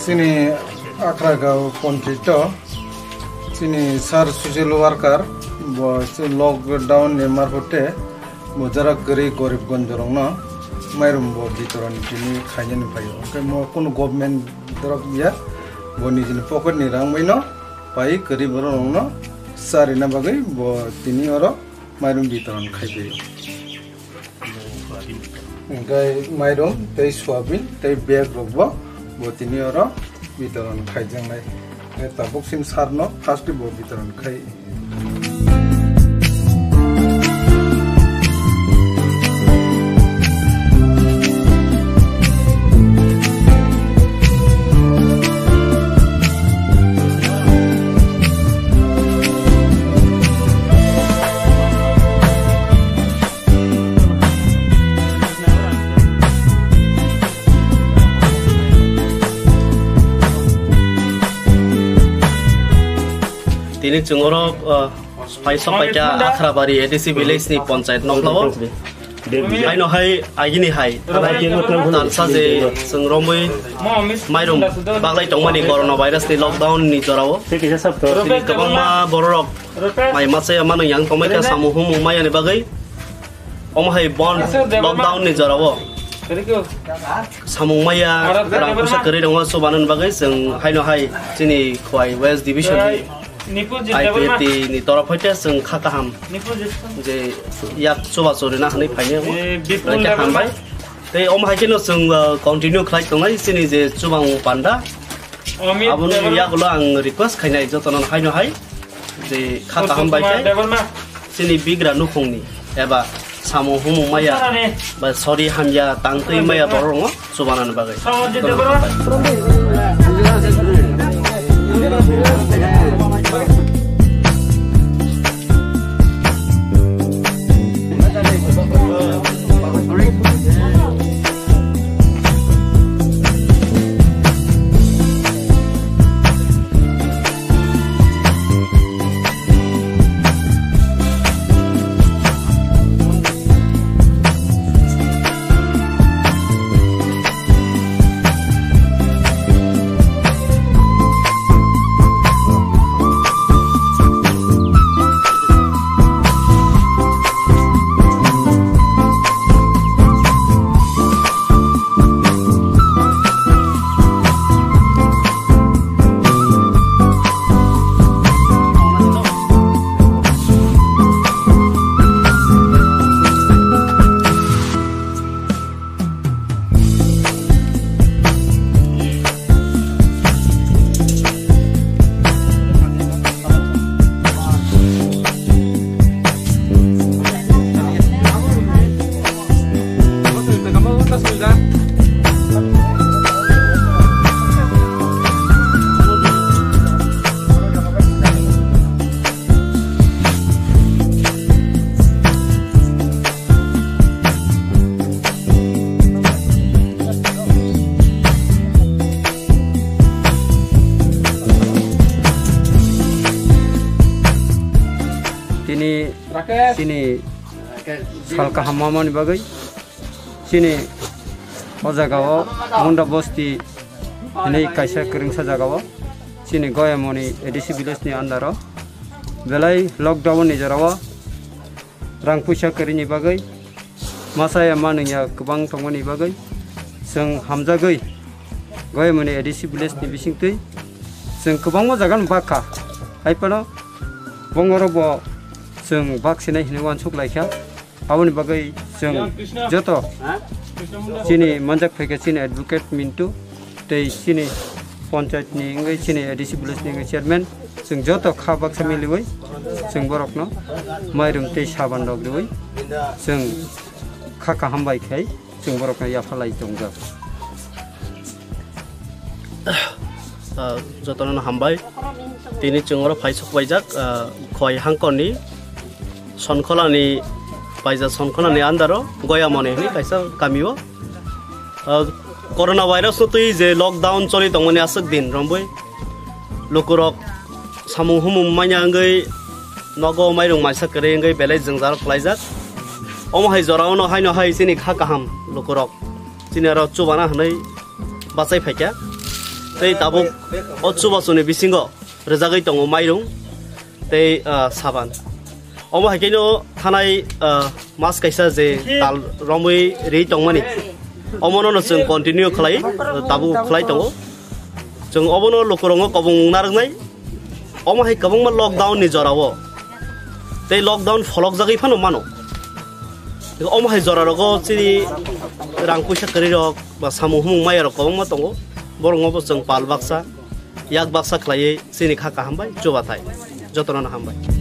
sini Akragao Ponchito sini sar social worker bo lockdown ni marfote bo jara gari gorib gonjorong na mairum bo bitoron tini khayen payo ke mo kono government dorok biya bo ni jini pocket ni rang maino pai gari borong no sari na bagai bo tini oro mairum bitoron khaibe gai mairum tei soyabin tei bag robo bo tini oro bitoron khaijang nai tabuk sim sarno first bo bitoron khai Ini cengoro paisok paja Akrabari edisi village ni panchayat nomlawo hai no hai agini hai tan saje sengromoi mairum baglai tongmani coronavirus ni lockdown ni jorawo ini kabangma bororok mai mase amano yang tomai ta samuhum maya ni bagai om hai bon lockdown ni jorawo samung maya rangkusa keri dong sobanan bagai seng hai no hai sini khwai west division IPT ni torap hoite seng khakaham je yak soba sore na hani phaine raja hambai te om haikeno seng continue khlai tongai sini je chubang panda abun yak lo ang request khainai jotonon haino hai je khakaham bai sini bigra nukhongni eba samu humu maya ba sorry hamya tangtei maya borongo sobanan bagai sini salka hamamani bagai sini ojagawo munda bosti ini kaisa kering sajagawo sini goyamoni edisi village ni andaro belai lockdown ni jarawa rang puisa kerini bagai masaya manungya kubang tongmani bagai seng hamjagai goyamoni edisi village ni bisingtui seng kubang jagan baka haipano bongorobo seng vaccine hinuan suklaikha aboni bagai seng joto sini manjak pheke sini advocate mintu tei sini panchayat ni ngai sini edisi village ni chairman seng joto khabak samiliwai seng borokno mairum tei saban dogliwai seng khaka hambai khai seng borokno yafalai tongjak jotono hambai tini chungoro phaisok baijak khoi hangkoni sonkolani paisa sonkolani andaro goyamone ni kaisa kamio coronavirus tui je lockdown choli tongmani asuk din romboi lokurok samung humum manya ngai nogo mairung maisa kare ngai belai jengjar khlaijak omo hai jorauno haino hai sini kha kaham lokurok sini ro chubana hanai bachai phaikya tei tabuk otsubasoni bisingo rejagai tongo mairung tei saban omo haikeno thanai mas kaisa je tal romui rei tongmani omono no जों कन्टिन्यू खालाय ताबु खालाय दङ जों अबनो लोकरंगो कबुं नारगनाय अमा हाय कबुंमा लकडाउन नि जरावो ते लकडाउन फलक जागै फानो मानो अमा हाय जरारगो चिनि रां पैसा करि रक बा सामु हुमुं मायर कबुंमा दङ बरंगो जों पाल बाक्सा याक बाक्सा खालाय चिनि खाका हामबाय जबाथाय जतन हामबाय